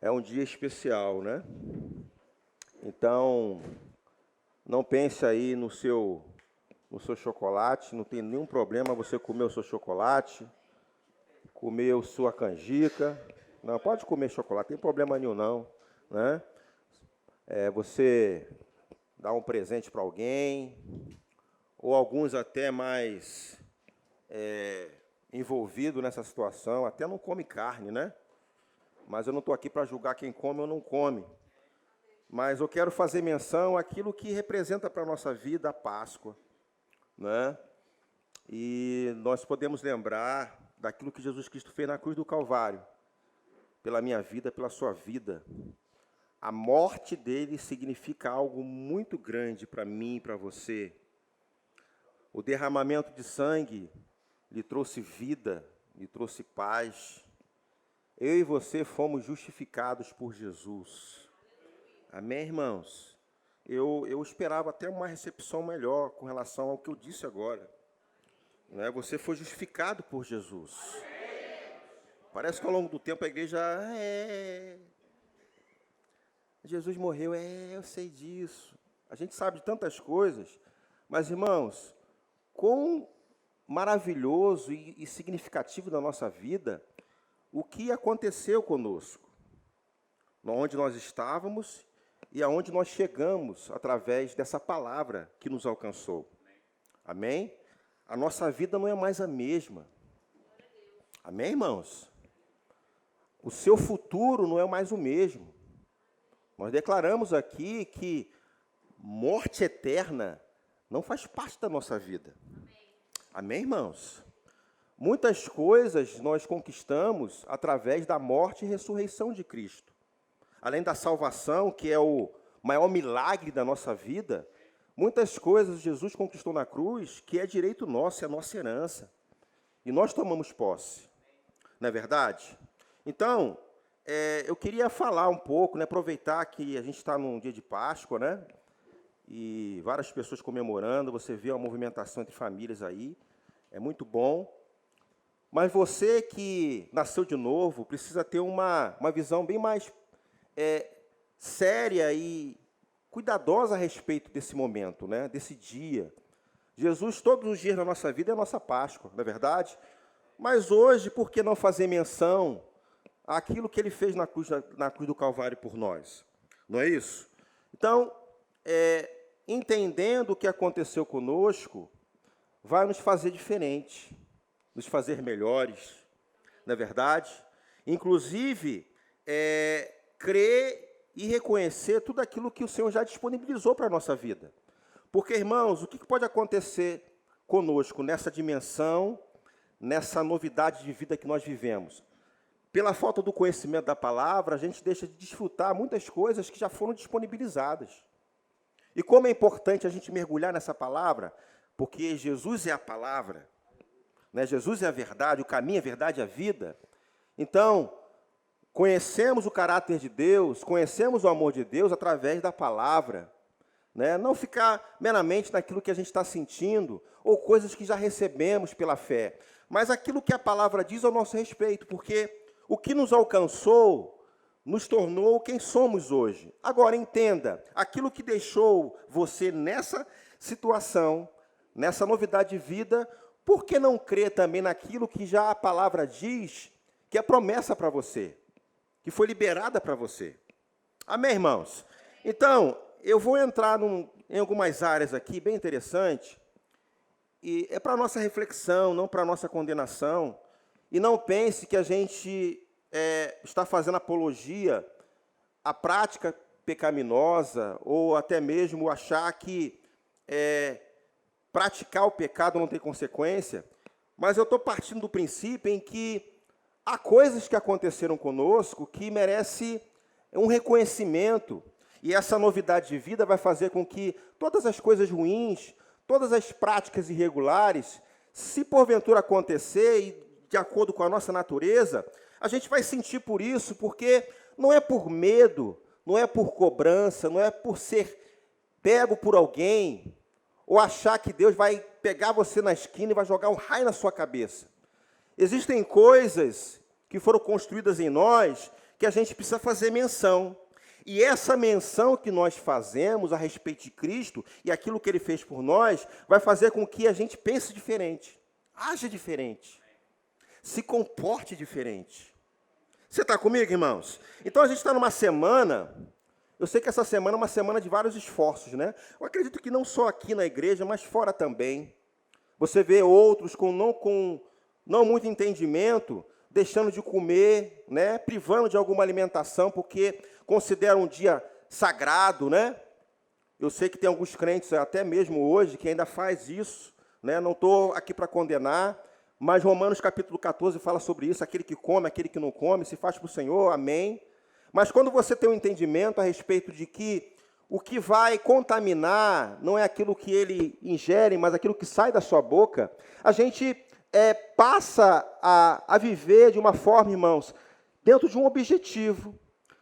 É um dia especial, né? Então, não pense aí no seu chocolate, não tem nenhum problema você comer o seu chocolate, comer a sua canjica. Não, pode comer chocolate, não tem problema nenhum não, né? Você dá um presente para alguém, ou alguns até mais envolvidos nessa situação, até não come carne, né? Mas eu não estou aqui para julgar quem come ou não come. Mas eu quero fazer menção àquilo que representa para a nossa vida a Páscoa, né? E nós podemos lembrar daquilo que Jesus Cristo fez na cruz do Calvário, pela minha vida, pela sua vida. A morte dele significa algo muito grande para mim e para você. O derramamento de sangue lhe trouxe vida, lhe trouxe paz. Eu e você fomos justificados por Jesus. Amém, irmãos? Eu esperava até uma recepção melhor com relação ao que eu disse agora. Né? Você foi justificado por Jesus. Parece que ao longo do tempo a igreja... Jesus morreu, eu sei disso. A gente sabe de tantas coisas. Mas, irmãos, quão maravilhoso e significativo da nossa vida o que aconteceu conosco. Onde nós estávamos e aonde nós chegamos através dessa palavra que nos alcançou. Amém? A nossa vida não é mais a mesma. Amém, irmãos? O seu futuro não é mais o mesmo. Nós declaramos aqui que morte eterna não faz parte da nossa vida. Amém, irmãos? Muitas coisas nós conquistamos através da morte e ressurreição de Cristo. Além da salvação, que é o maior milagre da nossa vida, muitas coisas Jesus conquistou na cruz, que é direito nosso, é a nossa herança. E nós tomamos posse. Não é verdade? Então, eu queria falar um pouco, né, aproveitar que a gente está num dia de Páscoa, né? E várias pessoas comemorando, você vê uma movimentação entre famílias aí, é muito bom. Mas você que nasceu de novo, precisa ter uma visão bem mais séria e cuidadosa a respeito desse momento, né? Desse dia. Jesus, todos os dias da nossa vida, é a nossa Páscoa, não é verdade? Mas hoje, por que não fazer menção àquilo que ele fez na cruz do Calvário por nós? Não é isso? Então, entendendo o que aconteceu conosco, vai nos fazer diferente, nos fazer melhores, não é verdade? Inclusive, crer e reconhecer tudo aquilo que o Senhor já disponibilizou para a nossa vida. Porque, irmãos, o que pode acontecer conosco nessa dimensão, nessa novidade de vida que nós vivemos? Pela falta do conhecimento da palavra, a gente deixa de desfrutar muitas coisas que já foram disponibilizadas. E como é importante a gente mergulhar nessa palavra, porque Jesus é a palavra, né? Jesus é a verdade, o caminho, a verdade e a vida. Então, conhecemos o caráter de Deus, conhecemos o amor de Deus através da palavra. Né? Não ficar meramente naquilo que a gente está sentindo, ou coisas que já recebemos pela fé, mas aquilo que a palavra diz ao nosso respeito, porque o que nos alcançou nos tornou quem somos hoje. Agora, entenda, aquilo que deixou você nessa situação, nessa novidade de vida, por que não crer também naquilo que já a palavra diz, que é promessa para você, que foi liberada para você? Amém, irmãos? Então, eu vou entrar em algumas áreas aqui, bem interessantes, e é para a nossa reflexão, não para a nossa condenação, e não pense que a gente está fazendo apologia à prática pecaminosa, ou até mesmo achar que praticar o pecado não tem consequência, mas eu estou partindo do princípio em que há coisas que aconteceram conosco que merecem um reconhecimento, e essa novidade de vida vai fazer com que todas as coisas ruins, todas as práticas irregulares, se porventura acontecer e de acordo com a nossa natureza, a gente vai sentir por isso, porque não é por medo, não é por cobrança, não é por ser pego por alguém, ou achar que Deus vai pegar você na esquina e vai jogar um raio na sua cabeça. Existem coisas que foram construídas em nós que a gente precisa fazer menção. E essa menção que nós fazemos a respeito de Cristo e aquilo que Ele fez por nós, vai fazer com que a gente pense diferente, haja diferente, se comporte diferente. Você está comigo, irmãos? Então, a gente está numa semana, eu sei que essa semana é uma semana de vários esforços, né? Eu acredito que não só aqui na igreja, mas fora também. Você vê outros com não muito entendimento, deixando de comer, né? Privando de alguma alimentação, porque consideram um dia sagrado, né? Eu sei que tem alguns crentes, até mesmo hoje, que ainda faz isso, né? Não estou aqui para condenar, mas Romanos capítulo 14 fala sobre isso, aquele que come, aquele que não come, se faz para o Senhor, amém. Mas quando você tem um entendimento a respeito de que o que vai contaminar não é aquilo que ele ingere, mas aquilo que sai da sua boca, a gente passa a viver de uma forma, irmãos, dentro de um objetivo,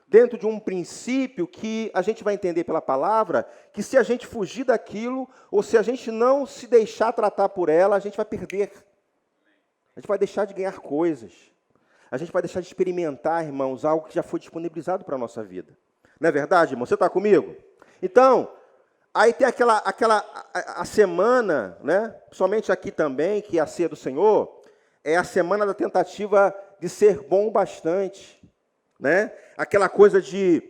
dentro de um princípio que a gente vai entender pela palavra, que se a gente fugir daquilo, ou se a gente não se deixar tratar por ela, a gente vai perder. A gente vai deixar de ganhar coisas. A gente vai deixar de experimentar, irmãos, algo que já foi disponibilizado para a nossa vida. Não é verdade, irmão? Você está comigo? Então, aí tem a semana, né? Somente aqui também, que é a ceia do Senhor, é a semana da tentativa de ser bom bastante, né? Aquela coisa de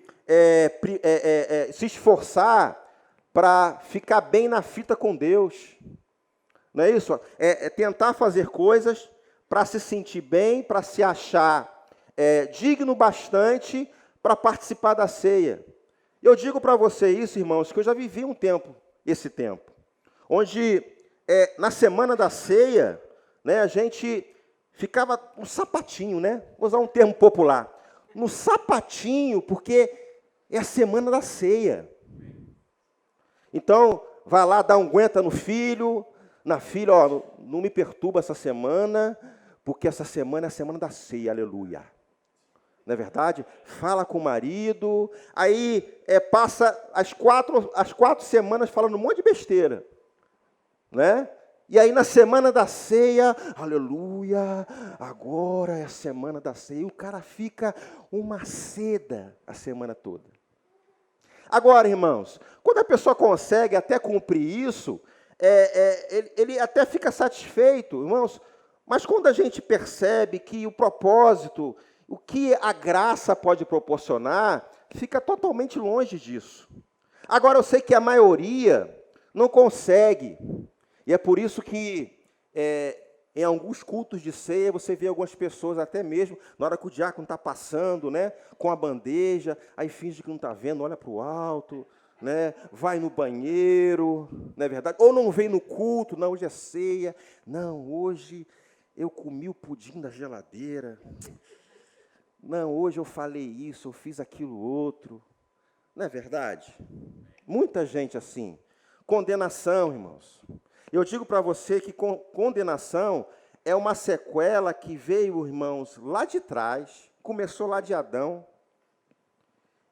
se esforçar para ficar bem na fita com Deus. Não é isso? É tentar fazer coisas para se sentir bem, para se achar digno bastante para participar da ceia. Eu digo para você isso, irmãos, que eu já vivi esse tempo, onde na semana da ceia, né, a gente ficava no sapatinho, né? Vou usar um termo popular. No sapatinho, porque é a semana da ceia. Então, vai lá, dá um aguenta no filho, na filha, ó, não me perturba essa semana, porque essa semana é a semana da ceia, aleluia. Não é verdade? Fala com o marido, aí passa as quatro semanas falando um monte de besteira, né? E aí na semana da ceia, aleluia, agora é a semana da ceia, e o cara fica uma seda a semana toda. Agora, irmãos, quando a pessoa consegue até cumprir isso, ele até fica satisfeito, irmãos, mas quando a gente percebe que o propósito, o que a graça pode proporcionar, fica totalmente longe disso. Agora, eu sei que a maioria não consegue, e é por isso que em alguns cultos de ceia, você vê algumas pessoas até mesmo, na hora que o diácono está passando, né, com a bandeja, aí finge que não está vendo, olha para o alto, né, vai no banheiro, não é verdade? Ou não vem no culto, não, hoje é ceia, não, hoje eu comi o pudim da geladeira, não, hoje eu falei isso, eu fiz aquilo outro, não é verdade? Muita gente assim. Condenação, irmãos. Eu digo para você que condenação é uma sequela que veio, irmãos, lá de trás, começou lá de Adão,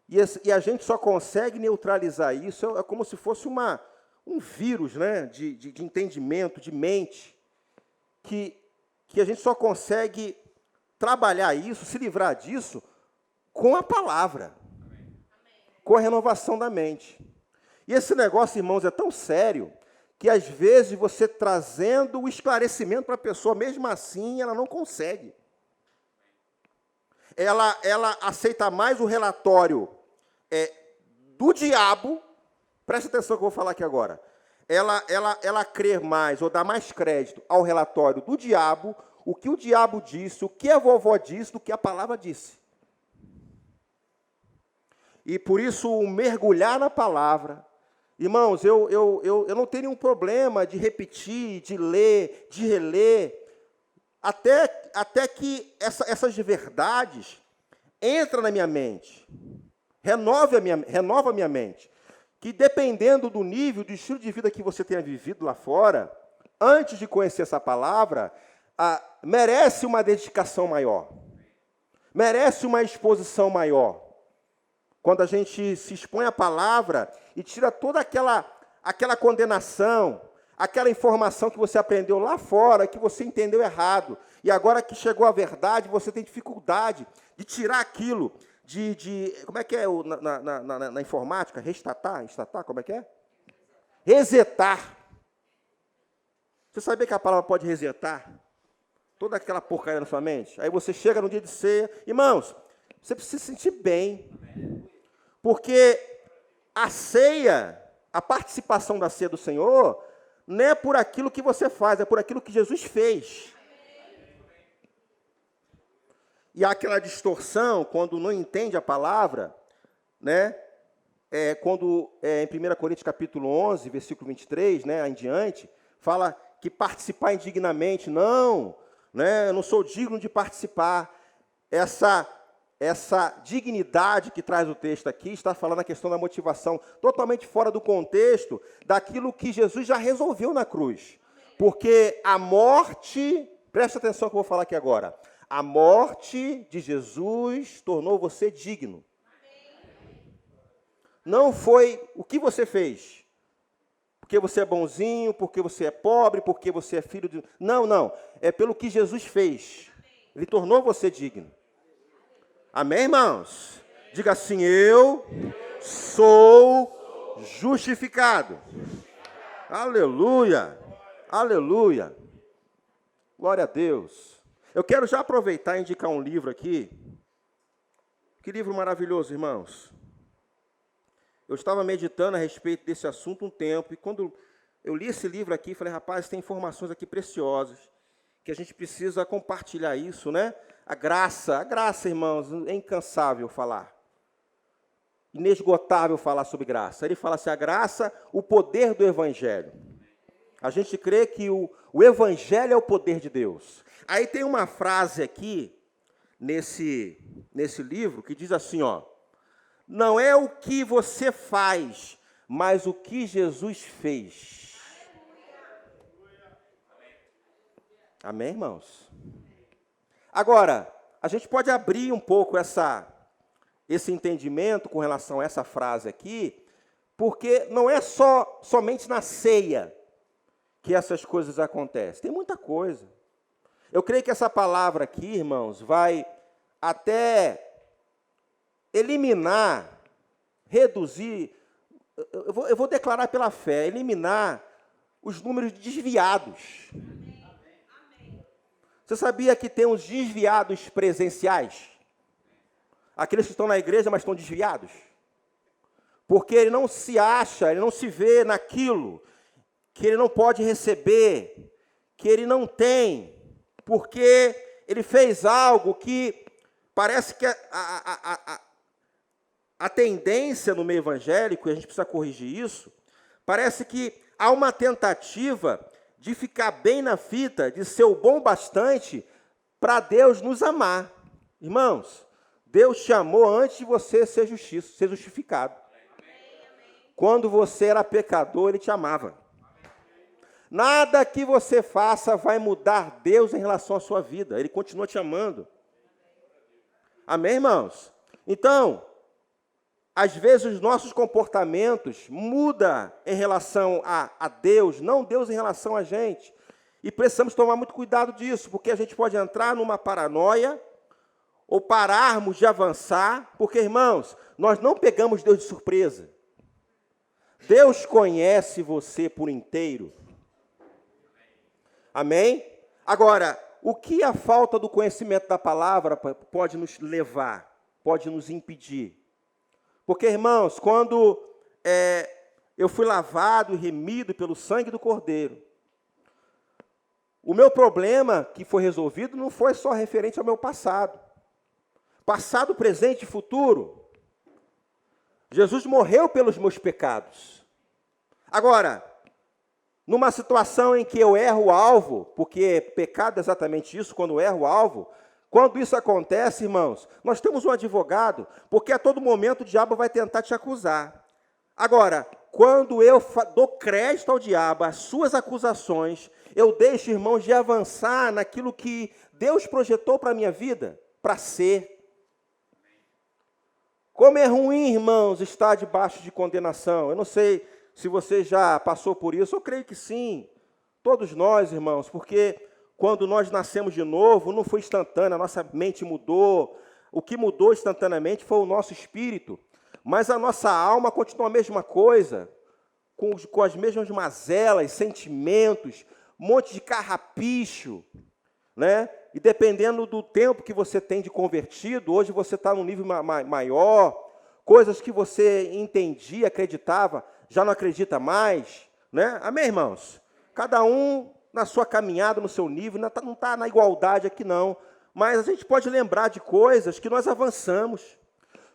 e a gente só consegue neutralizar isso, é como se fosse um vírus, né, de entendimento, de mente, que a gente só consegue trabalhar isso, se livrar disso, com a palavra, com a renovação da mente. E esse negócio, irmãos, é tão sério, que às vezes você trazendo o esclarecimento para a pessoa, mesmo assim, ela não consegue. Ela aceita mais o relatório do diabo, presta atenção que eu vou falar aqui agora, ela crê mais, ou dá mais crédito ao relatório do diabo, o que o diabo disse, o que a vovó disse, do que a palavra disse. E por isso, o mergulhar na palavra. Irmãos, eu não tenho nenhum problema de repetir, de ler, de reler, até que essas verdades entrem na minha mente, renova a minha mente, que dependendo do nível, do estilo de vida que você tenha vivido lá fora, antes de conhecer essa palavra, merece uma dedicação maior, merece uma exposição maior. Quando a gente se expõe à palavra e tira toda aquela condenação, aquela informação que você aprendeu lá fora, que você entendeu errado. E agora que chegou a verdade, você tem dificuldade de tirar aquilo, como é que é na informática? Restatar, como é que é? Resetar. Você sabia que a palavra pode resetar toda aquela porcaria na sua mente? Aí você chega no dia de ceia, irmãos, você precisa se sentir bem, porque a ceia, a participação da ceia do Senhor, não é por aquilo que você faz, é por aquilo que Jesus fez. E há aquela distorção, quando não entende a palavra, né? Em 1 Coríntios capítulo 11, versículo 23, né, em diante, fala que participar indignamente, não, né, eu não sou digno de participar. Essa dignidade que traz o texto aqui está falando a questão da motivação, totalmente fora do contexto daquilo que Jesus já resolveu na cruz. Porque a morte, presta atenção que eu vou falar aqui agora, a morte de Jesus tornou você digno. Não foi o que você fez, porque você é bonzinho, porque você é pobre, porque você é filho de... Não, é pelo que Jesus fez. Ele tornou você digno. Amém, irmãos? Diga assim, eu sou justificado. Aleluia, aleluia. Glória a Deus. Eu quero já aproveitar e indicar um livro aqui. Que livro maravilhoso, irmãos. Eu estava meditando a respeito desse assunto um tempo, e quando eu li esse livro aqui, falei, rapaz, tem informações aqui preciosas, que a gente precisa compartilhar isso, né? A graça, irmãos, é incansável falar. Inesgotável falar sobre graça. Ele fala assim, a graça, o poder do Evangelho. A gente crê que o Evangelho é o poder de Deus. Aí tem uma frase aqui, nesse livro, que diz assim, ó, não é o que você faz, mas o que Jesus fez. Amém, irmãos? Agora, a gente pode abrir um pouco esse entendimento com relação a essa frase aqui, porque não é somente na ceia que essas coisas acontecem. Tem muita coisa. Eu creio que essa palavra aqui, irmãos, vai até eliminar, reduzir, eu vou declarar pela fé, eliminar os números desviados. Você sabia que tem os desviados presenciais? Aqueles que estão na igreja, mas estão desviados. Porque ele não se acha, ele não se vê naquilo que ele não pode receber, que ele não tem, porque ele fez algo que parece que a tendência no meio evangélico, e a gente precisa corrigir isso, parece que há uma tentativa de ficar bem na fita, de ser o bom bastante para Deus nos amar. Irmãos, Deus te amou antes de você ser justificado. Quando você era pecador, Ele te amava. Nada que você faça vai mudar Deus em relação à sua vida. Ele continua te amando. Amém, irmãos? Então, às vezes os nossos comportamentos mudam em relação a Deus, não Deus em relação a gente. E precisamos tomar muito cuidado disso, porque a gente pode entrar numa paranoia ou pararmos de avançar, porque, irmãos, nós não pegamos Deus de surpresa. Deus conhece você por inteiro. Amém? Agora, o que a falta do conhecimento da palavra pode nos levar, pode nos impedir? Porque, irmãos, quando eu fui lavado e remido pelo sangue do Cordeiro, o meu problema que foi resolvido não foi só referente ao meu passado. Passado, presente e futuro. Jesus morreu pelos meus pecados. Agora, numa situação em que eu erro o alvo, porque pecado é exatamente isso, quando eu erro o alvo, quando isso acontece, irmãos, nós temos um advogado, porque a todo momento o diabo vai tentar te acusar. Agora, quando eu dou crédito ao diabo, às suas acusações, eu deixo, irmãos, de avançar naquilo que Deus projetou para a minha vida, para ser. Como é ruim, irmãos, estar debaixo de condenação. Eu não sei se você já passou por isso, eu creio que sim. Todos nós, irmãos, porque quando nós nascemos de novo, não foi instantâneo, a nossa mente mudou. O que mudou instantaneamente foi o nosso espírito. Mas a nossa alma continua a mesma coisa, com as mesmas mazelas, sentimentos, um monte de carrapicho, né? E dependendo do tempo que você tem de convertido, hoje você está num nível maior, coisas que você entendia, acreditava, já não acredita mais, né? Amém, irmãos? Cada um na sua caminhada, no seu nível, não está na igualdade aqui não, mas a gente pode lembrar de coisas que nós avançamos,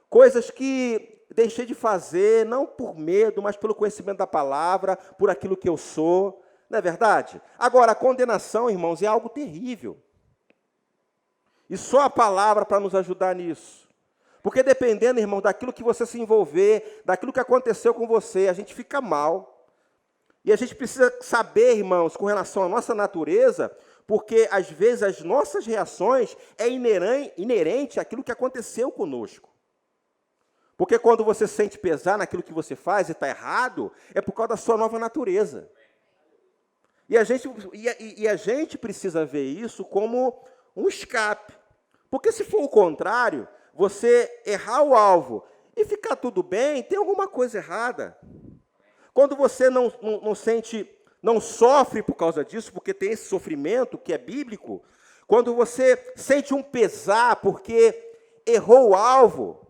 coisas que deixei de fazer, não por medo, mas pelo conhecimento da palavra, por aquilo que eu sou, não é verdade? Agora, a condenação, irmãos, é algo terrível. E só a palavra para nos ajudar nisso. Porque dependendo, irmão, daquilo que você se envolver, daquilo que aconteceu com você, a gente fica mal. E a gente precisa saber, irmãos, com relação à nossa natureza, porque às vezes as nossas reações é inerente àquilo que aconteceu conosco. Porque quando você sente pesar naquilo que você faz e está errado, é por causa da sua nova natureza. E a gente precisa ver isso como um escape. Porque se for o contrário, você errar o alvo e ficar tudo bem, tem alguma coisa errada. Quando você não sofre por causa disso, porque tem esse sofrimento que é bíblico, quando você sente um pesar porque errou o alvo,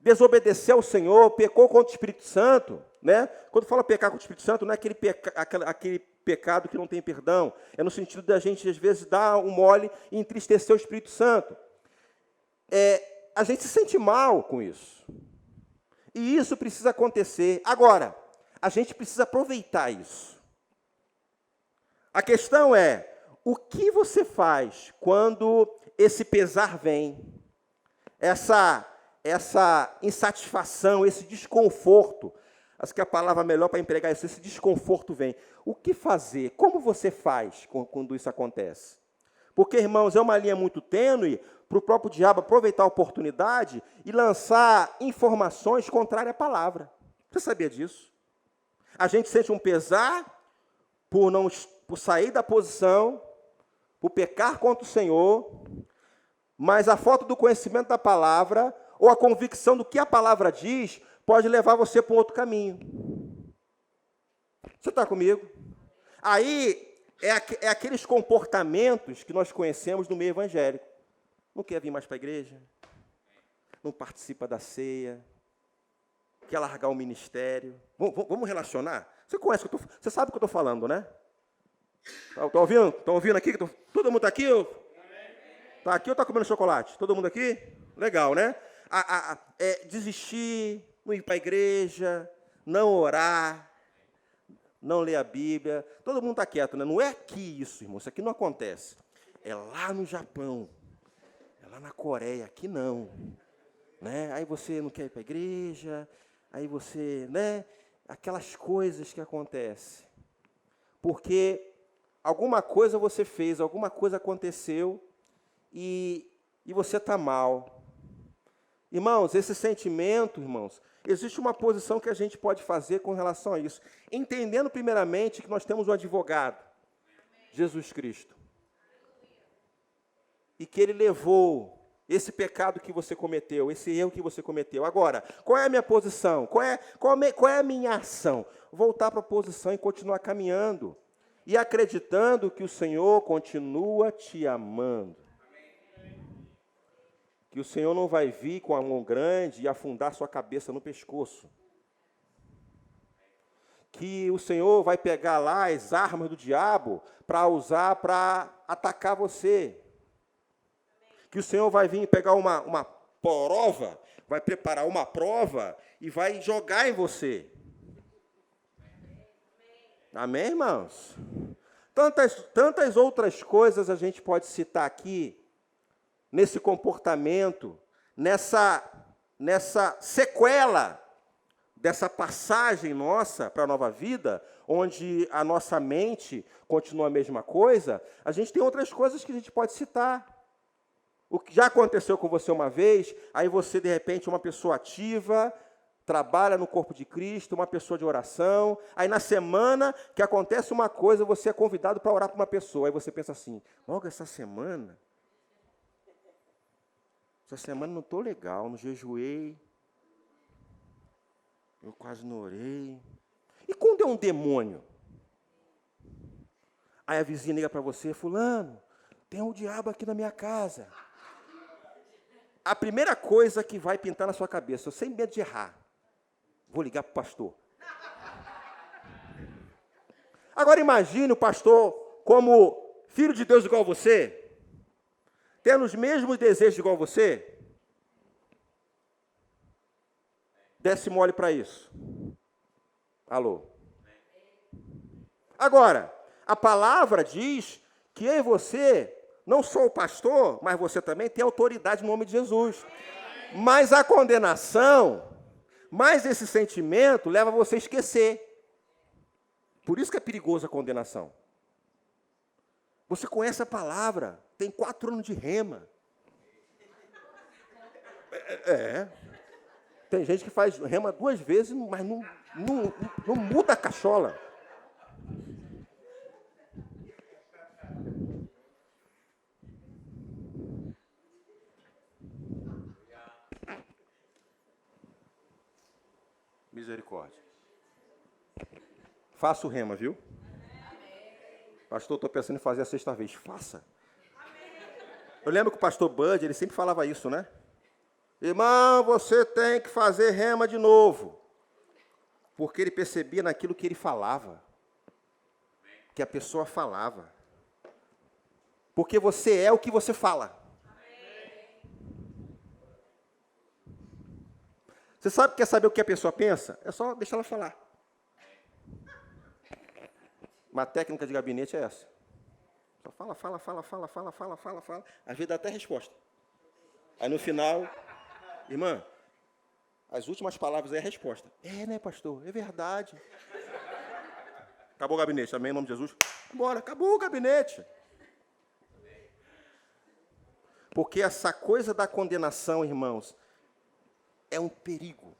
desobedeceu ao Senhor, pecou contra o Espírito Santo, né? Quando fala pecar contra o Espírito Santo, não é aquele pecado que não tem perdão, é no sentido da gente, às vezes, dar um mole e entristecer o Espírito Santo. A gente se sente mal com isso. E isso precisa acontecer. Agora, a gente precisa aproveitar isso. A questão é, o que você faz quando esse pesar vem? Essa insatisfação, esse desconforto. Acho que a palavra melhor para empregar isso, esse desconforto vem. O que fazer? Como você faz quando isso acontece? Porque, irmãos, é uma linha muito tênue para o próprio diabo aproveitar a oportunidade e lançar informações contrárias à palavra. Você sabia disso? A gente sente um pesar por sair da posição, por pecar contra o Senhor, mas a falta do conhecimento da palavra ou a convicção do que a palavra diz pode levar você para um outro caminho. Você está comigo? Aí é aqueles comportamentos que nós conhecemos no meio evangélico. Não quer vir mais para a igreja, não participa da ceia, quer largar o ministério. Vamos relacionar? Você conhece, você sabe o que eu estou falando, né? Estão ouvindo? Estão ouvindo aqui? Todo mundo está aqui? Está aqui ou está comendo chocolate? Todo mundo aqui? Legal, né? Desistir, não ir para a igreja, não orar, não ler a Bíblia. Todo mundo está quieto, né? Não é aqui isso, irmão. Isso aqui não acontece. É lá no Japão. É lá na Coreia. Aqui não. Né? Aí você não quer ir para a igreja. Aí você, né? Aquelas coisas que acontecem. Porque alguma coisa você fez, alguma coisa aconteceu e você está mal. Irmãos, esse sentimento, irmãos, existe uma posição que a gente pode fazer com relação a isso. Entendendo primeiramente que nós temos um advogado, Jesus Cristo. E que Ele levou esse pecado que você cometeu, esse erro que você cometeu. Agora, qual é a minha posição? Qual é a minha ação? Voltar para a posição e continuar caminhando. E acreditando que o Senhor continua te amando. Que o Senhor não vai vir com a mão grande e afundar sua cabeça no pescoço. Que o Senhor vai pegar lá as armas do diabo para usar para atacar você. Que o Senhor vai vir pegar uma prova, vai preparar uma prova e vai jogar em você. Amém, irmãos? Tantas outras coisas a gente pode citar aqui, nesse comportamento, nessa sequela dessa passagem nossa para a nova vida, onde a nossa mente continua a mesma coisa, a gente tem outras coisas que a gente pode citar. O que já aconteceu com você uma vez, aí você, de repente, é uma pessoa ativa, trabalha no corpo de Cristo, uma pessoa de oração, aí na semana que acontece uma coisa, você é convidado para orar para uma pessoa, aí você pensa assim, logo essa semana não estou legal, não jejuei, eu quase não orei. E quando é um demônio? Aí a vizinha liga para você, fulano, tem um diabo aqui na minha casa. A primeira coisa que vai pintar na sua cabeça, eu sem medo de errar, vou ligar para o pastor. Agora imagine o pastor como filho de Deus igual a você, tendo os mesmos desejos igual a você. Desce mole para isso. Alô? Agora, a palavra diz que eu e você, não sou o pastor, mas você também tem autoridade no nome de Jesus. Mas a condenação, mais esse sentimento, leva você a esquecer. Por isso que é perigoso a condenação. Você conhece a palavra, tem 4 anos de rema. Tem gente que faz rema 2 vezes, mas não muda a cachola. Misericórdia. Faça o rema, viu? Pastor, estou pensando em fazer a 6ª vez. Faça. Eu lembro que o pastor Bud, ele sempre falava isso, né? Irmão, você tem que fazer rema de novo. Porque ele percebia naquilo que ele falava. Que a pessoa falava. Porque você é o que você fala. Você sabe, quer saber o que a pessoa pensa? É só deixar ela falar. Uma técnica de gabinete é essa. Só fala. Às vezes dá até resposta. Aí no final, irmã, as últimas palavras é a resposta. É, né, pastor? É verdade. Acabou o gabinete, amém, em nome de Jesus? Bora, acabou o gabinete. Porque essa coisa da condenação, irmãos, é um perigo.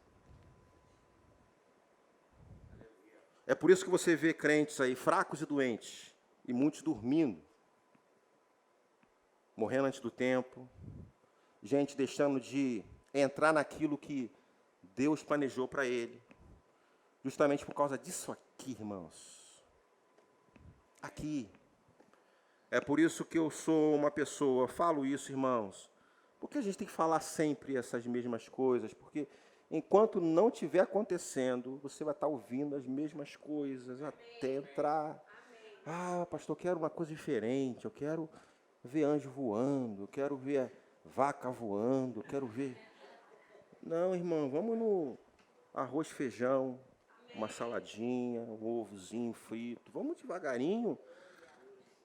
É por isso que você vê crentes aí fracos e doentes, e muitos dormindo, morrendo antes do tempo, gente deixando de entrar naquilo que Deus planejou para ele, justamente por causa disso aqui, irmãos. Aqui. É por isso que eu sou uma pessoa, falo isso, irmãos, porque a gente tem que falar sempre essas mesmas coisas, porque enquanto não estiver acontecendo, você vai estar ouvindo as mesmas coisas até entrar. Ah, pastor, eu quero uma coisa diferente, eu quero ver anjo voando, eu quero ver vaca voando, eu quero ver... Não, irmão, vamos no arroz, feijão, uma saladinha, um ovozinho frito, vamos devagarinho,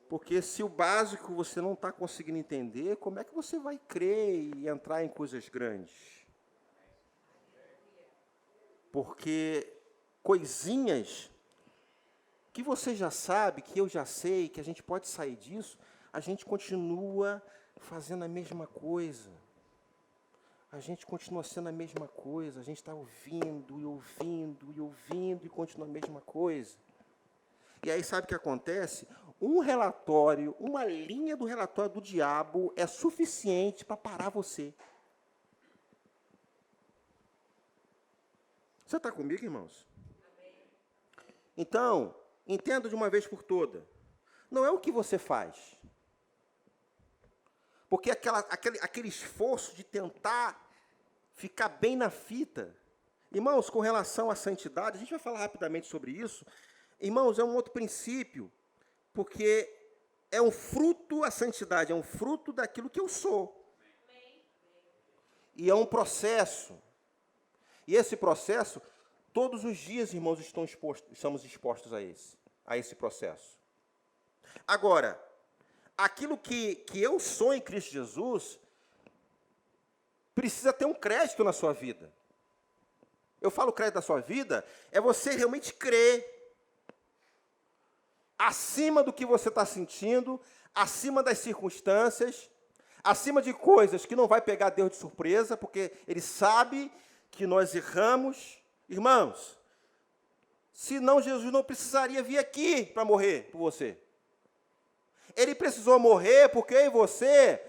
porque se o básico você não está conseguindo entender, como é que você vai crer e entrar em coisas grandes? Porque coisinhas que você já sabe, que eu já sei, que a gente pode sair disso, a gente continua fazendo a mesma coisa. A gente continua sendo a mesma coisa, a gente está ouvindo e continua a mesma coisa. E aí sabe o que acontece? Um relatório, uma linha do relatório do diabo é suficiente para parar você. Você está comigo, irmãos? Então, entenda de uma vez por toda. Não é o que você faz. Porque aquele esforço de tentar ficar bem na fita. Irmãos, com relação à santidade, a gente vai falar rapidamente sobre isso. Irmãos, é um outro princípio, porque é um fruto, a santidade é um fruto daquilo que eu sou. E é um processo. E esse processo, todos os dias, irmãos, estamos expostos a esse processo. Agora, aquilo que eu sou em Cristo Jesus, precisa ter um crédito na sua vida. Eu falo crédito na sua vida, é você realmente crer acima do que você está sentindo, acima das circunstâncias, acima de coisas que não vai pegar Deus de surpresa, porque Ele sabe que nós erramos, irmãos, senão Jesus não precisaria vir aqui para morrer por você. Ele precisou morrer porque eu e você,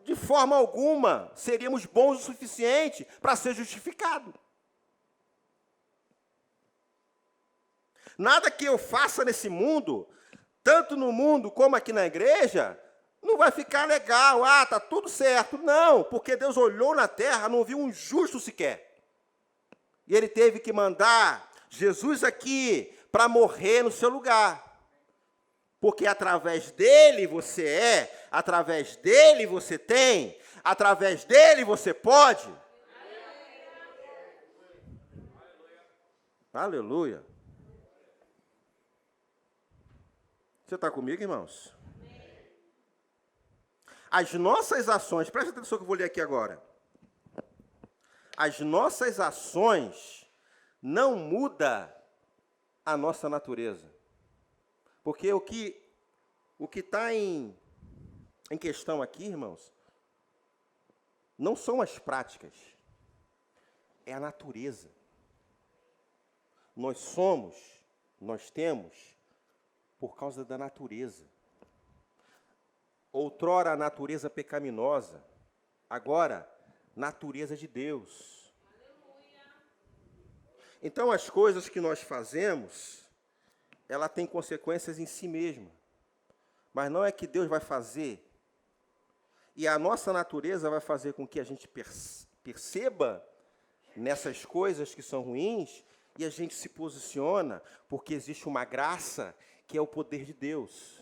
de forma alguma, seríamos bons o suficiente para ser justificado. Nada que eu faça nesse mundo, tanto no mundo como aqui na igreja, não vai ficar legal, está tudo certo. Não, porque Deus olhou na terra, não viu um justo sequer. E Ele teve que mandar Jesus aqui para morrer no seu lugar. Porque através dele você é, através dele você tem, através dele você pode. Aleluia. Você está comigo, irmãos? As nossas ações, presta atenção que eu vou ler aqui agora. As nossas ações não mudam a nossa natureza. Porque o que está em questão aqui, irmãos, não são as práticas, é a natureza. Nós temos, por causa da natureza. Outrora a natureza pecaminosa, agora natureza de Deus. Então as coisas que nós fazemos, ela tem consequências em si mesma. Mas não é que Deus vai fazer. E a nossa natureza vai fazer com que a gente perceba nessas coisas que são ruins e a gente se posiciona, porque existe uma graça que é o poder de Deus.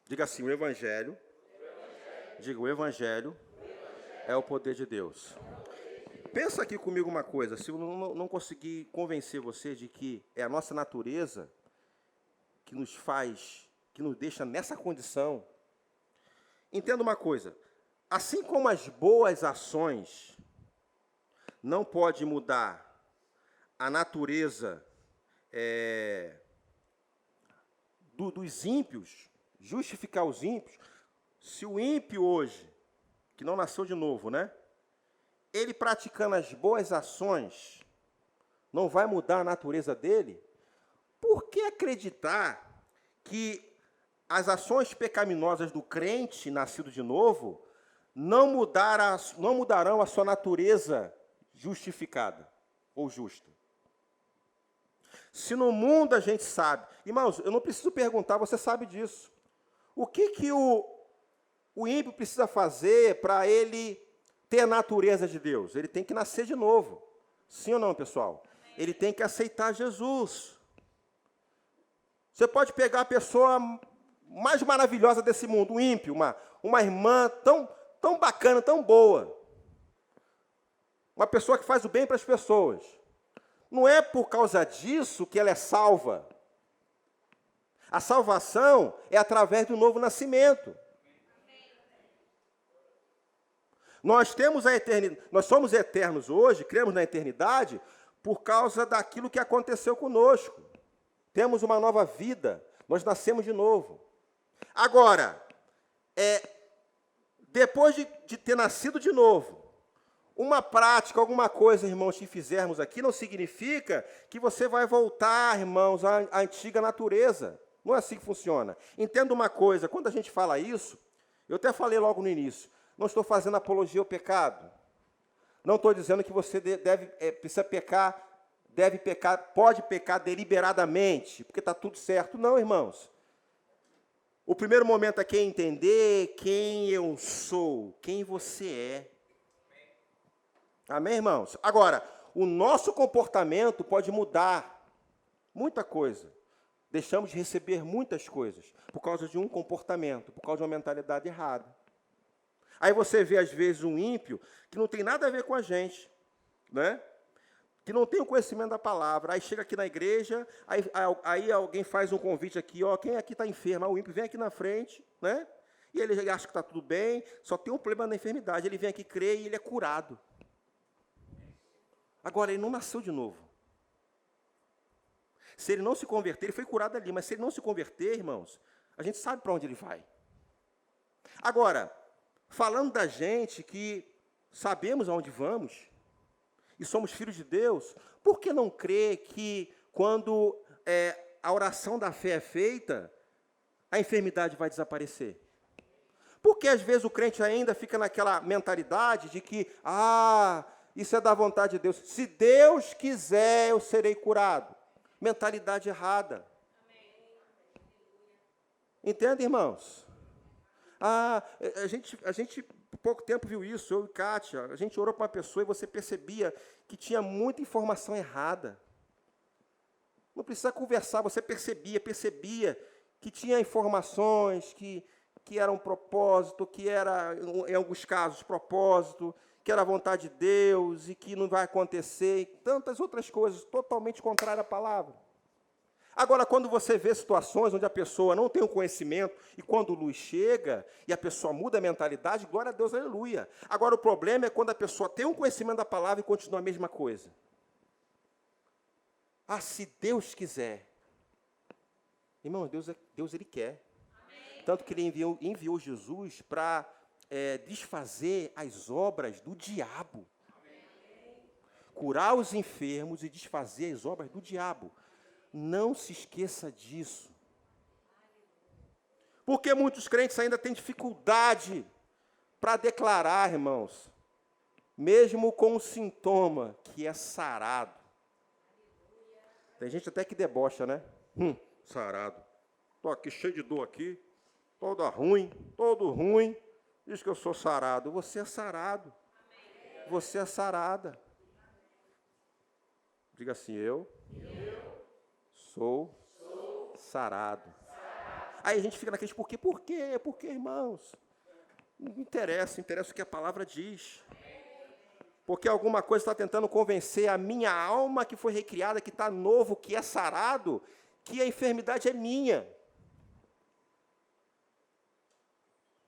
Diga assim, o Evangelho. Diga, o Evangelho é o poder de Deus. Pensa aqui comigo uma coisa, se eu não conseguir convencer você de que é a nossa natureza que nos faz, que nos deixa nessa condição, entenda uma coisa, assim como as boas ações não pode mudar a natureza dos ímpios, justificar os ímpios, se o ímpio hoje, que não nasceu de novo, né? Ele praticando as boas ações, não vai mudar a natureza dele? Por que acreditar que as ações pecaminosas do crente nascido de novo não mudarão a sua natureza justificada ou justa? Se no mundo a gente sabe, irmãos, eu não preciso perguntar, você sabe disso. O que o ímpio precisa fazer para ele ter a natureza de Deus? Ele tem que nascer de novo. Sim ou não, pessoal? Ele tem que aceitar Jesus. Você pode pegar a pessoa mais maravilhosa desse mundo, um ímpio, uma irmã tão bacana, tão boa. Uma pessoa que faz o bem para as pessoas. Não é por causa disso que ela é salva. A salvação é através do novo nascimento. Nós temos a eternidade, nós somos eternos hoje, cremos na eternidade, por causa daquilo que aconteceu conosco. Temos uma nova vida, nós nascemos de novo. Agora, depois de ter nascido de novo, uma prática, alguma coisa, irmãos, que fizermos aqui, não significa que você vai voltar, irmãos, à antiga natureza. Não é assim que funciona. Entenda uma coisa, quando a gente fala isso, eu até falei logo no início, não estou fazendo apologia ao pecado. Não estou dizendo que você precisa pecar, deve pecar, pode pecar deliberadamente, porque está tudo certo. Não, irmãos. O primeiro momento aqui é entender quem eu sou, quem você é. Amém, irmãos? Agora, o nosso comportamento pode mudar muita coisa. Deixamos de receber muitas coisas por causa de um comportamento, por causa de uma mentalidade errada. Aí você vê, às vezes, um ímpio que não tem nada a ver com a gente, né? Que não tem o conhecimento da palavra. Aí chega aqui na igreja, aí alguém faz um convite aqui, ó, quem aqui está enfermo? O ímpio vem aqui na frente, né? E ele acha que está tudo bem, só tem um problema na enfermidade. Ele vem aqui crer e ele é curado. Agora, ele não nasceu de novo. Se ele não se converter, ele foi curado ali, mas se ele não se converter, irmãos, a gente sabe para onde ele vai. Agora, falando da gente que sabemos aonde vamos e somos filhos de Deus, por que não crer que quando a oração da fé é feita, a enfermidade vai desaparecer? Porque às vezes o crente ainda fica naquela mentalidade de que, isso é da vontade de Deus. Se Deus quiser, eu serei curado. Mentalidade errada. Entende, irmãos? A gente pouco tempo viu isso, eu e Kátia. A gente orou para uma pessoa e você percebia que tinha muita informação errada. Não precisa conversar, você percebia que tinha informações que era um propósito, que era, em alguns casos, propósito, que era a vontade de Deus e que não vai acontecer, e tantas outras coisas totalmente contrárias à palavra. Agora, quando você vê situações onde a pessoa não tem o conhecimento, e quando luz chega, e a pessoa muda a mentalidade, glória a Deus, aleluia. Agora, o problema é quando a pessoa tem um conhecimento da palavra e continua a mesma coisa. Se Deus quiser. Irmão, Deus ele quer. Amém. Tanto que ele enviou Jesus para desfazer as obras do diabo. Amém. Curar os enfermos e desfazer as obras do diabo. Não se esqueça disso. Porque muitos crentes ainda têm dificuldade para declarar, irmãos, mesmo com um sintoma que é sarado. Tem gente até que debocha, né? Sarado. Estou aqui cheio de dor aqui, todo ruim. Diz que eu sou sarado. Você é sarado. Amém. Você é sarada. Diga assim, eu sou sarado. Aí a gente fica naqueles por quê? Por quê, irmãos? Não interessa o que a palavra diz. Porque alguma coisa está tentando convencer a minha alma que foi recriada, que está novo, que é sarado, que a enfermidade é minha.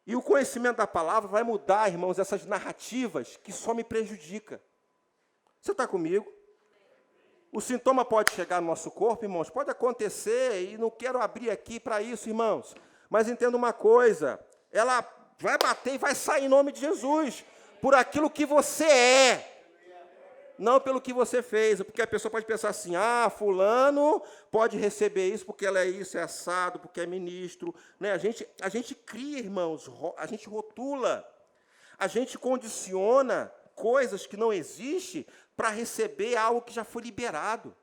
E o conhecimento da palavra vai mudar, irmãos, essas narrativas que só me prejudicam. Você está comigo? O sintoma pode chegar no nosso corpo, irmãos, pode acontecer, e não quero abrir aqui para isso, irmãos. Mas entenda uma coisa, ela vai bater e vai sair em nome de Jesus, por aquilo que você é, não pelo que você fez, porque a pessoa pode pensar assim, fulano pode receber isso porque ela é isso, é assado, porque é ministro. Né? A gente cria, irmãos, a gente rotula, a gente condiciona coisas que não existem para receber algo que já foi liberado.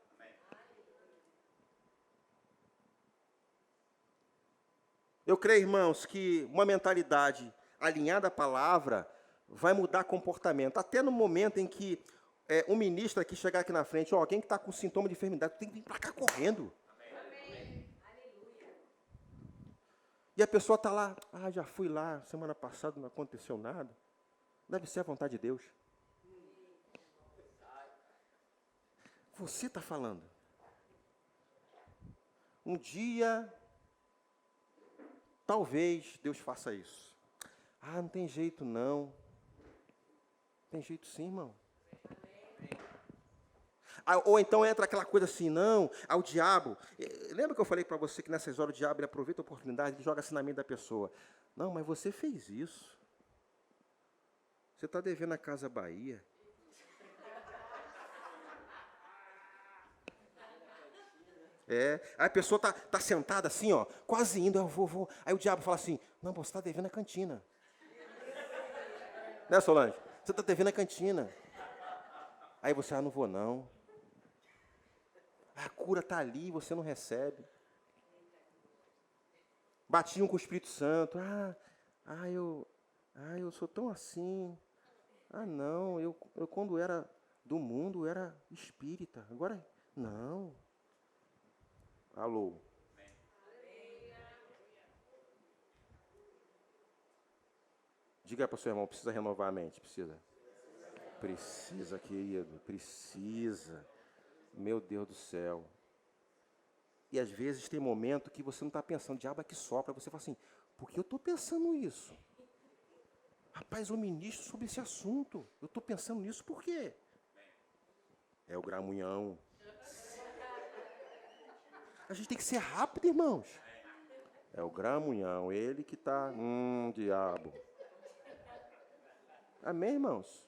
Eu creio, irmãos, que uma mentalidade alinhada à palavra vai mudar comportamento. Até no momento em que um ministro aqui chegar aqui na frente, alguém que está com sintoma de enfermidade, tem que vir para cá correndo. Amém. E a pessoa está lá, já fui lá, semana passada não aconteceu nada. Deve ser a vontade de Deus. Você está falando. Um dia, talvez Deus faça isso. Não tem jeito não. Tem jeito sim, irmão. Ou então entra aquela coisa assim, o diabo. Lembra que eu falei para você que nessas horas o diabo ele aproveita a oportunidade e joga assim na mente da pessoa. Não, mas você fez isso. Você está devendo a Casa Bahia. Aí a pessoa tá sentada assim, quase indo, eu vou. Aí o diabo fala assim, não, você está devendo a cantina. Né, Solange? Você está devendo a cantina. Aí você, não vou não. A cura está ali, você não recebe. Batiam com o Espírito Santo. Eu sou tão assim. Não, eu quando era do mundo, era espírita. Agora, não. Alô. Diga para o seu irmão, precisa renovar a mente, precisa. Precisa, querido, precisa. Meu Deus do céu. E às vezes tem momento que você não está pensando, diabo é que sopra, você fala assim, por que eu estou pensando isso? Rapaz, eu ministro sobre esse assunto, eu estou pensando nisso por quê? É o gramunhão. A gente tem que ser rápido, irmãos. É o gramunhão, ele que está, diabo. Amém, irmãos?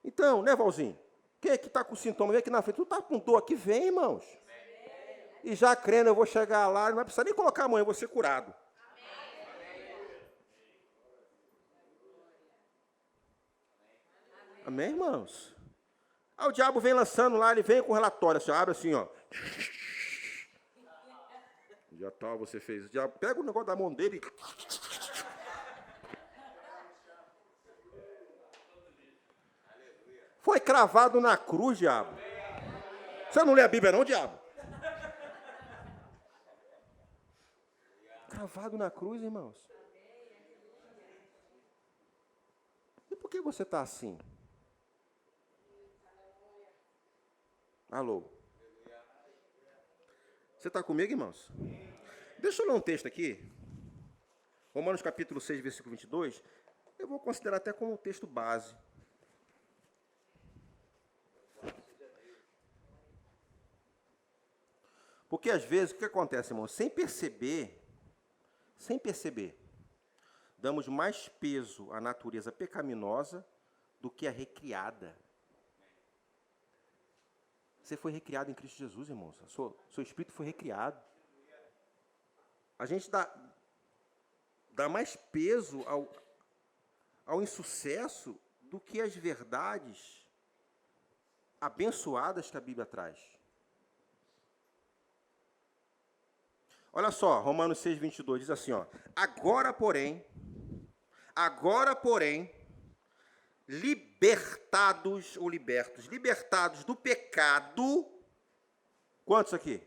Então, né, Valzinho? Quem é que está com sintoma? Vem aqui na frente. Tu está com dor aqui? Vem, irmãos. E já crendo, eu vou chegar lá, não vai precisar nem colocar a mão, eu vou ser curado. Amém, irmãos? Aí o diabo vem lançando lá, ele vem com o relatório, assim, abre assim, ó. Já tal, você fez. O diabo pega o negócio da mão dele e... Foi cravado na cruz, diabo. Você não lê a Bíblia não, diabo? Cravado na cruz, irmãos. E por que você está assim? Alô? Você está comigo, irmãos? Deixa eu ler um texto aqui. Romanos capítulo 6, versículo 22. Eu vou considerar até como um texto base. Porque às vezes, o que acontece, irmão? Sem perceber, damos mais peso à natureza pecaminosa do que à recriada. Você foi recriado em Cristo Jesus, irmãos. Seu espírito foi recriado. A gente dá mais peso ao insucesso do que às verdades abençoadas que a Bíblia traz. Olha só, Romanos 6, 22 diz assim, ó. Agora, porém, libertados do pecado. Quantos aqui?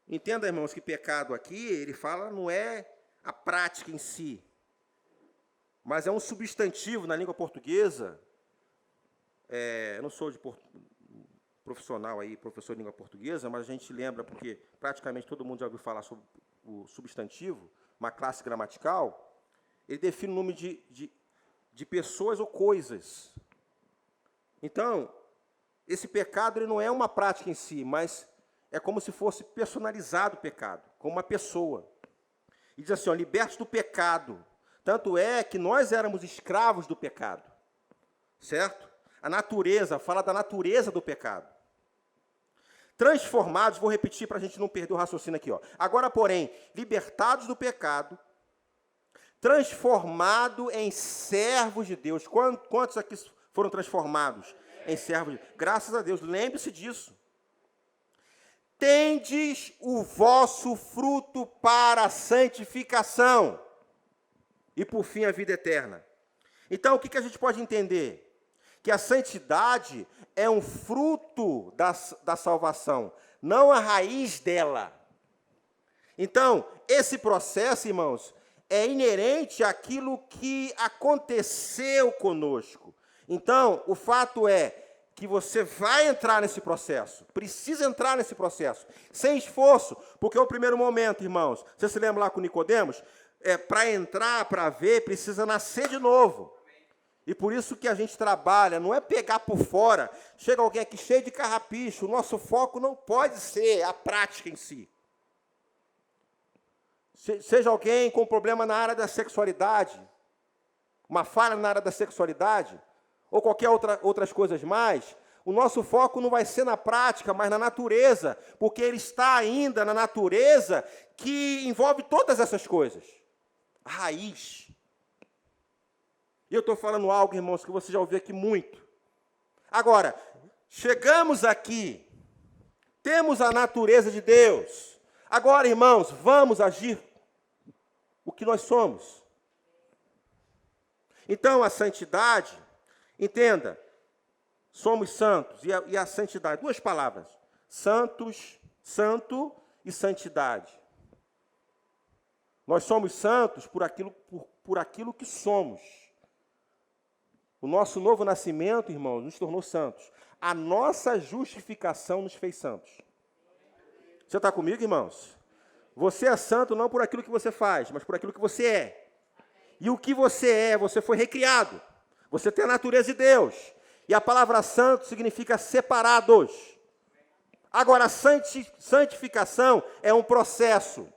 Entenda, irmãos, que pecado aqui, ele fala, não é a prática em si, mas é um substantivo na língua portuguesa. Eu não sou profissional aí, professor de língua portuguesa, mas a gente lembra, porque praticamente todo mundo já ouviu falar sobre o substantivo, uma classe gramatical. Ele define o número de pessoas ou coisas. Então, esse pecado ele não é uma prática em si, mas é como se fosse personalizado o pecado, como uma pessoa. E diz assim, ó, libertos do pecado. Tanto é que nós éramos escravos do pecado. Certo? A natureza, fala da natureza do pecado. Transformados, vou repetir para a gente não perder o raciocínio aqui, ó. Agora, porém, libertados do pecado, transformados em servos de Deus. Quantos aqui foram transformados em servos de Deus? Graças a Deus, lembre-se disso. Tendes o vosso fruto para a santificação e, por fim, a vida eterna. Então, o que a gente pode entender? Que a santidade é um fruto da salvação, não a raiz dela. Então, esse processo, irmãos, é inerente àquilo que aconteceu conosco. Então, o fato é que você vai entrar nesse processo, precisa entrar nesse processo, sem esforço, porque o primeiro momento, irmãos, você se lembra lá com Nicodemos? Para entrar, para ver, precisa nascer de novo. E por isso que a gente trabalha, não é pegar por fora. Chega alguém aqui cheio de carrapicho, o nosso foco não pode ser a prática em si. Seja alguém com problema na área da sexualidade, uma falha na área da sexualidade, ou qualquer outras coisas mais, o nosso foco não vai ser na prática, mas na natureza, porque ele está ainda na natureza que envolve todas essas coisas. A raiz. E eu estou falando algo, irmãos, que você já ouviu aqui muito. Agora, chegamos aqui, temos a natureza de Deus. Agora, irmãos, vamos agir o que nós somos. Então, a santidade, entenda, somos santos, e a santidade, duas palavras, santo e santidade. Nós somos santos por aquilo que somos. O nosso novo nascimento, irmãos, nos tornou santos. A nossa justificação nos fez santos. Você está comigo, irmãos? Você é santo não por aquilo que você faz, mas por aquilo que você é. E o que você é, você foi recriado. Você tem a natureza de Deus. E a palavra santo significa separados. Agora, a santificação é um processo.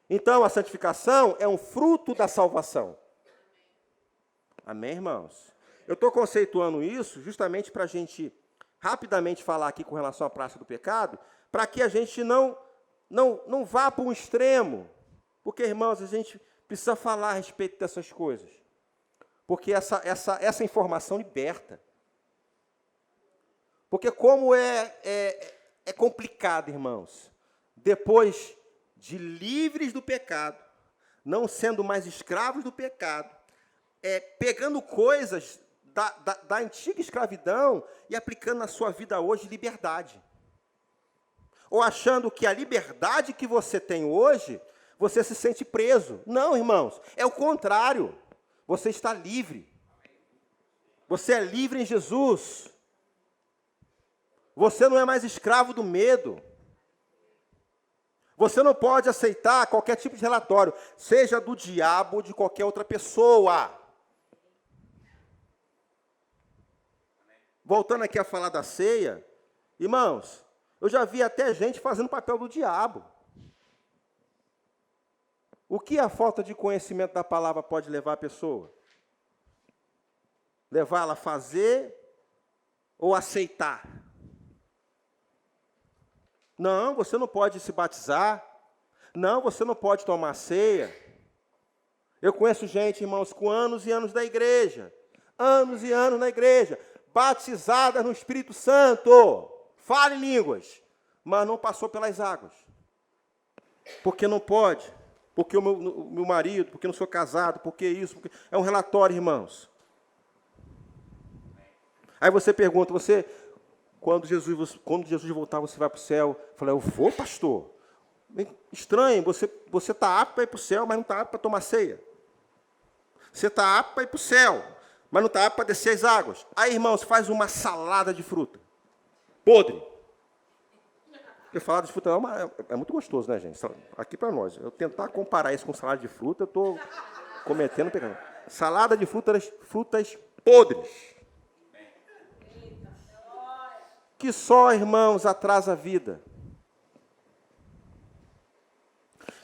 Então, a santificação é um fruto da salvação. Amém, irmãos? Eu estou conceituando isso justamente para a gente rapidamente falar aqui com relação à prática do pecado, para que a gente não vá para um extremo. Porque, irmãos, a gente precisa falar a respeito dessas coisas. Porque essa informação liberta. Porque como é complicado, irmãos, depois de livres do pecado, não sendo mais escravos do pecado, pegando coisas da antiga escravidão e aplicando na sua vida hoje liberdade. Ou achando que a liberdade que você tem hoje, você se sente preso. Não, irmãos, é o contrário. Você está livre. Você é livre em Jesus. Você não é mais escravo do medo. Você não pode aceitar qualquer tipo de relatório, seja do diabo ou de qualquer outra pessoa. Voltando aqui a falar da ceia, irmãos, eu já vi até gente fazendo papel do diabo. O que a falta de conhecimento da palavra pode levar a pessoa? Levar ela a fazer ou aceitar? Não, você não pode se batizar. Não, você não pode tomar ceia. Eu conheço gente, irmãos, com anos e anos da igreja. Anos e anos na igreja. Batizada no Espírito Santo. Fala em línguas. Mas não passou pelas águas. Porque não pode. Porque o meu marido, porque não sou casado, porque isso. Porque... É um relatório, irmãos. Aí você pergunta, quando Jesus voltar, você vai para o céu? Eu falei, eu vou, pastor. Estranho, você está apto para ir para o céu, mas não está apto para tomar ceia. Você está apto para ir para o céu, mas não está apto para descer as águas. Aí, irmãos, faz uma salada de fruta. Podre. Porque salada de fruta é muito gostoso, né, gente? Aqui para nós. Eu tentar comparar isso com salada de fruta, eu estou cometendo pecado. Salada de frutas podres. Que só, irmãos, atrasa a vida.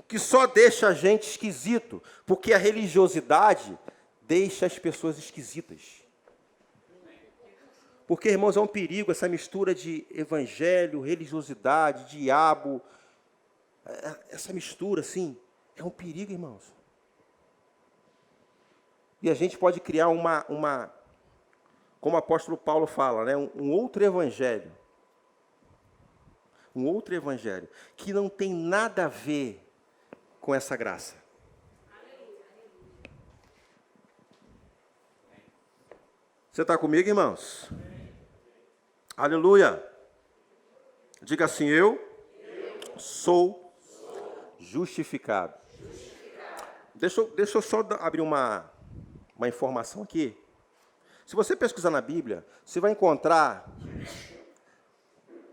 Que só deixa a gente esquisito. Porque a religiosidade deixa as pessoas esquisitas. Porque, irmãos, é um perigo essa mistura de evangelho, religiosidade, diabo. Essa mistura, assim, é um perigo, irmãos. E a gente pode criar como o apóstolo Paulo fala, né, um outro evangelho. Um outro evangelho que não tem nada a ver com essa graça. Você está comigo, irmãos? Aleluia. Diga assim, eu sou justificado. Deixa eu só abrir uma informação aqui. Se você pesquisar na Bíblia, você vai encontrar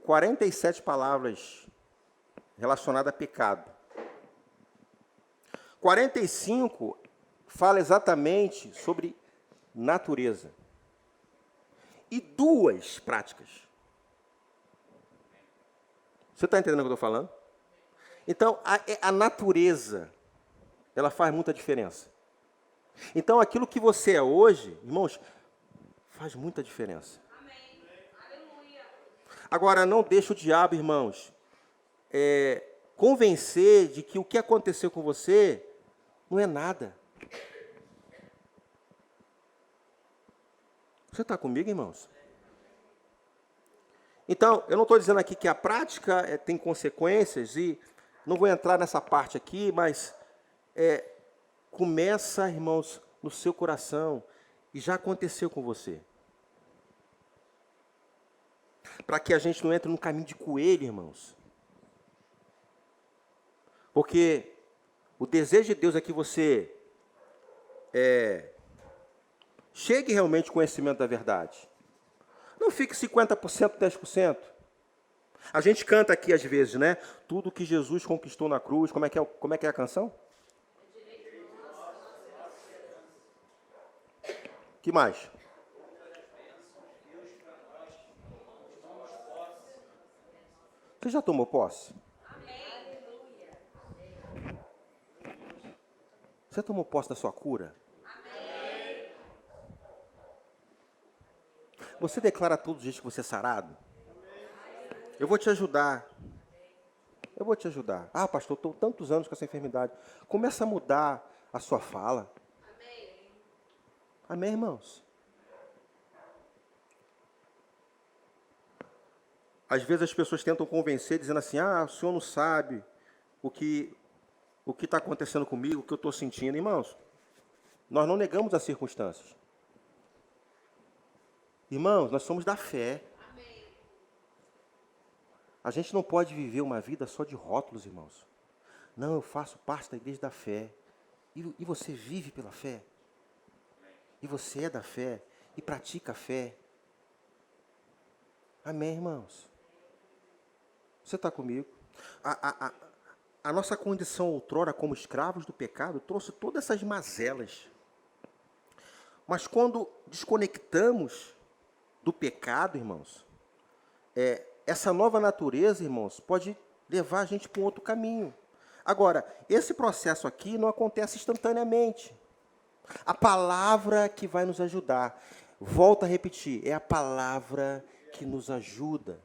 47 palavras relacionadas a pecado. 45 fala exatamente sobre natureza. E 2 práticas. Você está entendendo o que eu estou falando? Então, a natureza, ela faz muita diferença. Então, aquilo que você é hoje, irmãos, faz muita diferença. Amém. Agora, não deixe o diabo, irmãos, convencer de que o que aconteceu com você não é nada. Você está comigo, irmãos? Então, eu não estou dizendo aqui que a prática tem consequências, e não vou entrar nessa parte aqui, mas começa, irmãos, no seu coração, e já aconteceu com você. Para que a gente não entre num caminho de coelho, irmãos. Porque o desejo de Deus é que você chegue realmente ao conhecimento da verdade. Não fique 50%, 10%. A gente canta aqui às vezes, né? Tudo que Jesus conquistou na cruz. Como é que é a canção? Que mais? Você já tomou posse? Você tomou posse da sua cura? Você declara todos os dias que você é sarado? Eu vou te ajudar. Eu vou te ajudar. Ah, pastor, estou tantos anos com essa enfermidade. Começa a mudar a sua fala. Amém, irmãos? Às vezes as pessoas tentam convencer, dizendo assim, o senhor não sabe o que está acontecendo comigo, o que eu estou sentindo. Irmãos, nós não negamos as circunstâncias. Irmãos, nós somos da fé. A gente não pode viver uma vida só de rótulos, irmãos. Não, eu faço parte da igreja da fé. E você vive pela fé? E você é da fé? E pratica a fé? Amém, irmãos? Você está comigo? A nossa condição outrora como escravos do pecado trouxe todas essas mazelas. Mas quando desconectamos do pecado, irmãos, essa nova natureza, irmãos, pode levar a gente para um outro caminho. Agora, esse processo aqui não acontece instantaneamente. A palavra que vai nos ajudar. Volto a repetir, é a palavra que nos ajuda.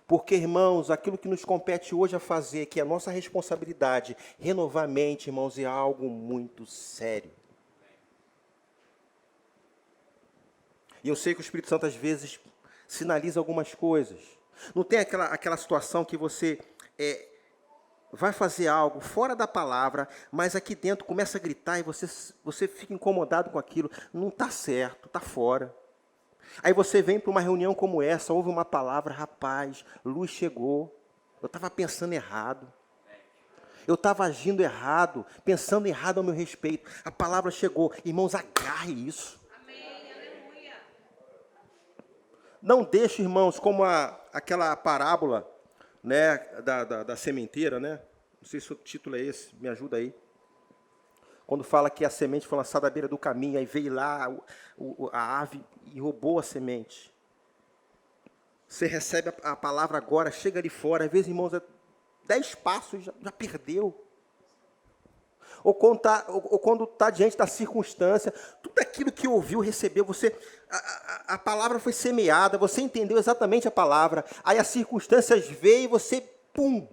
Porque, irmãos, aquilo que nos compete hoje a fazer, que é a nossa responsabilidade, renovar a mente, irmãos, é algo muito sério. E eu sei que o Espírito Santo, às vezes, sinaliza algumas coisas. Não tem aquela situação que você vai fazer algo fora da palavra, mas aqui dentro começa a gritar e você fica incomodado com aquilo. Não está certo, está fora. Aí você vem para uma reunião como essa, ouve uma palavra, rapaz, luz chegou. Eu estava pensando errado. Eu estava agindo errado, pensando errado ao meu respeito. A palavra chegou. Irmãos, agarre isso. Não deixe, irmãos, como aquela parábola, né, da sementeira, né? Não sei se o título é esse, me ajuda aí. Quando fala que a semente foi lançada à beira do caminho, aí veio lá a ave e roubou a semente. Você recebe a palavra agora, chega ali fora, às vezes, irmãos, 10 passos já perdeu. Ou quando está diante da circunstância, tudo aquilo que ouviu, recebeu, a palavra foi semeada, você entendeu exatamente a palavra, aí as circunstâncias veio e você, pum,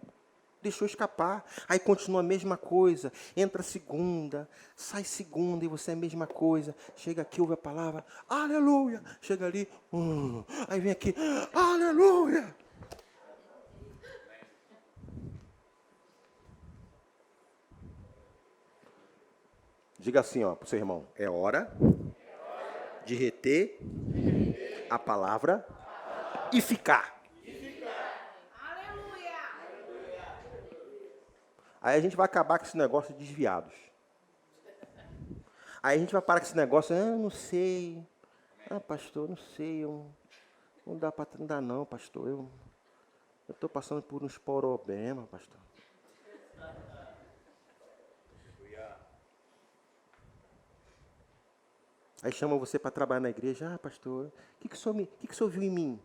deixou escapar. Aí continua a mesma coisa, entra segunda, sai segunda e você é a mesma coisa. Chega aqui, ouve a palavra, aleluia. Chega ali, aí vem aqui, aleluia. Diga assim, para o seu irmão, é hora de reter a palavra e ficar. Aí a gente vai acabar com esse negócio de desviados. Aí a gente vai parar com esse negócio, não sei. Pastor, não sei. Não dá não, pastor. Eu estou passando por uns problemas, pastor. Aí chama você para trabalhar na igreja. Pastor, o que o senhor viu em mim?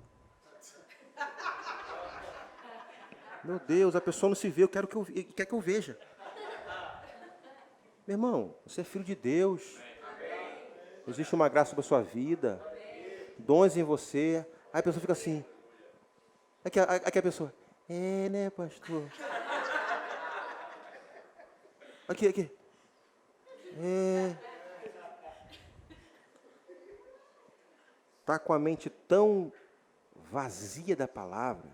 Meu Deus, a pessoa não se vê, quer que eu veja. Meu irmão, você é filho de Deus. Existe uma graça sobre a sua vida. Dons em você. Aí a pessoa fica assim. Aqui a pessoa. Né, pastor? Aqui. Está com a mente tão vazia da palavra.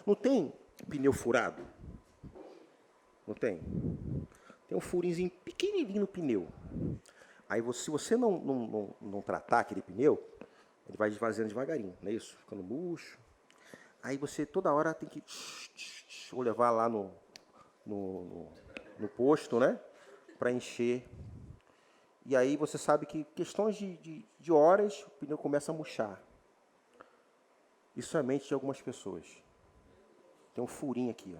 Não tem pneu furado? Não tem? Tem um furinhozinho pequenininho no pneu. Aí, se você não tratar aquele pneu, ele vai esvaziando devagarinho, não é isso? Ficando murcho. Aí você toda hora tem que ou levar lá no posto, né? Para encher. E aí você sabe que questões de horas, o pneu começa a murchar. Isso é a mente de algumas pessoas. Tem um furinho aqui,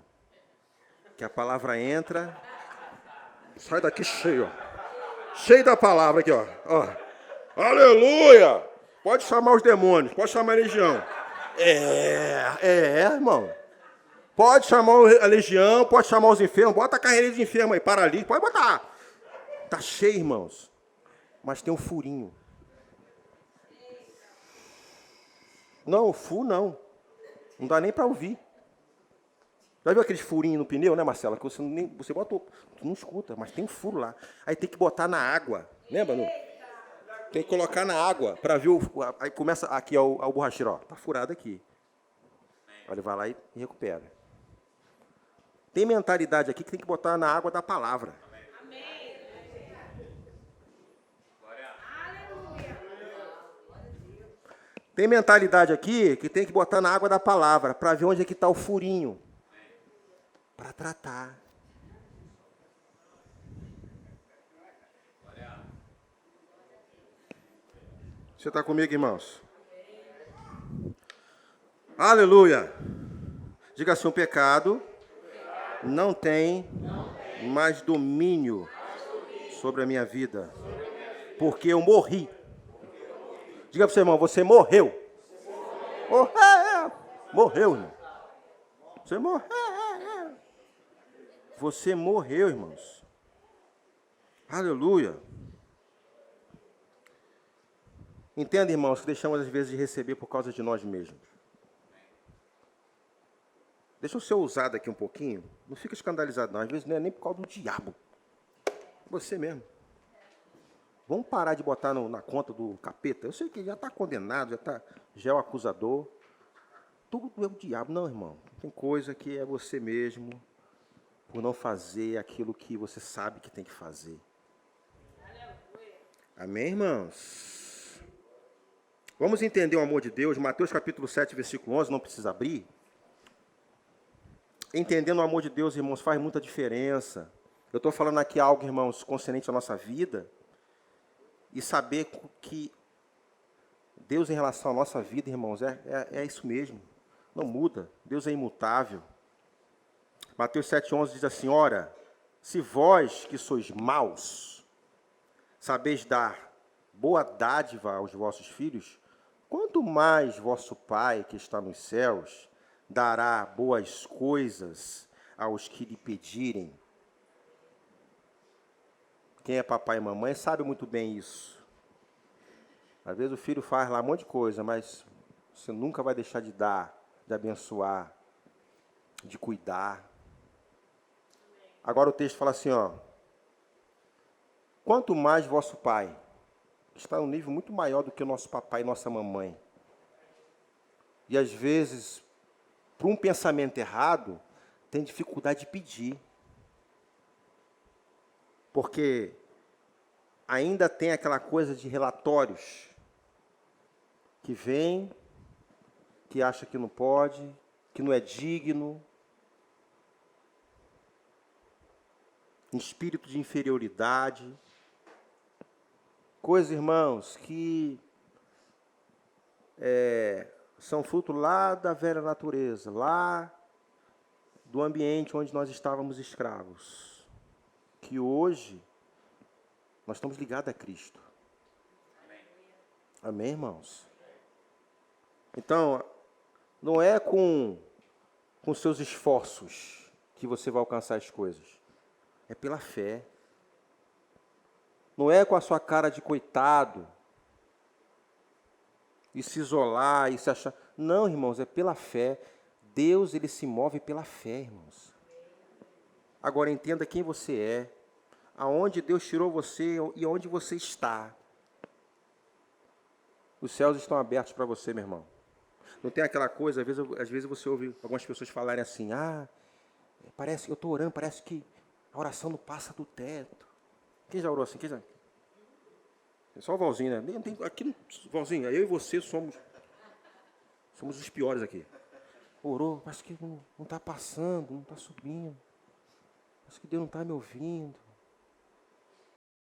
que a palavra entra, sai daqui cheio, cheio da palavra aqui, ó. Aleluia! Pode chamar os demônios, pode chamar a legião. Irmão. Pode chamar a legião, pode chamar os enfermos, bota a carreira de enfermo aí, paralítico, pode botar. Tá cheio, irmãos. Mas tem um furinho. Não, o furo não. Não dá nem para ouvir. Já viu aqueles furinhos no pneu, né, Marcela? Que você botou, tu não escuta, mas tem um furo lá. Aí tem que botar na água. Lembra, não? Tem que colocar na água para ver o... Aí começa aqui, ó, o borracheiro, ó. Tá furado aqui. Aí ele vai lá e recupera. Tem mentalidade aqui que tem que botar na água da palavra. Tem mentalidade aqui que tem que botar na água da palavra para ver onde é que está o furinho. Para tratar. Você está comigo, irmãos? Aleluia! Diga assim, o pecado não tem mais domínio sobre a minha vida. Porque eu morri. Diga para o seu irmão, você morreu. Morreu, irmão. Você morreu. Você morreu, irmãos. Aleluia. Entenda, irmãos, que deixamos às vezes de receber por causa de nós mesmos. Deixa eu ser ousado aqui um pouquinho. Não fica escandalizado, não. Às vezes não é nem por causa do diabo. Você mesmo. Vamos parar de botar na conta do capeta. Eu sei que já está condenado, já é o acusador. Tudo é o diabo. Não, irmão. Tem coisa que é você mesmo por não fazer aquilo que você sabe que tem que fazer. Amém, irmãos? Vamos entender o amor de Deus. Mateus capítulo 7, versículo 11, não precisa abrir. Entendendo o amor de Deus, irmãos, faz muita diferença. Eu estou falando aqui algo, irmãos, concernente à nossa vida. E saber que Deus, em relação à nossa vida, irmãos, é isso mesmo. Não muda. Deus é imutável. Mateus 7,11 diz assim, ora, se vós que sois maus, sabeis dar boa dádiva aos vossos filhos, quanto mais vosso Pai, que está nos céus, dará boas coisas aos que lhe pedirem. Quem é papai e mamãe sabe muito bem isso. Às vezes o filho faz lá um monte de coisa, mas você nunca vai deixar de dar, de abençoar, de cuidar. Agora o texto fala assim, ó. Quanto mais vosso pai, que está num nível muito maior do que o nosso papai e nossa mamãe. E às vezes, por um pensamento errado, tem dificuldade de pedir. Porque ainda tem aquela coisa de relatórios que vem, que acha que não pode, que não é digno, espírito de inferioridade, coisas, irmãos, que são fruto lá da velha natureza, lá do ambiente onde nós estávamos escravos, que hoje nós estamos ligados a Cristo. Amém, irmãos? Então, não é com seus esforços que você vai alcançar as coisas. É pela fé. Não é com a sua cara de coitado e se isolar e se achar. Não, irmãos, é pela fé. Deus, ele se move pela fé, irmãos. Agora entenda quem você é, aonde Deus tirou você e onde você está. Os céus estão abertos para você, meu irmão. Não tem aquela coisa, às vezes você ouve algumas pessoas falarem assim, parece que eu estou orando, parece que a oração não passa do teto. Quem já orou assim? É só o Valzinho, né? Aqui, Valzinho, eu e você somos os piores aqui. Orou, parece que não está passando, não está subindo. Parece que Deus não está me ouvindo.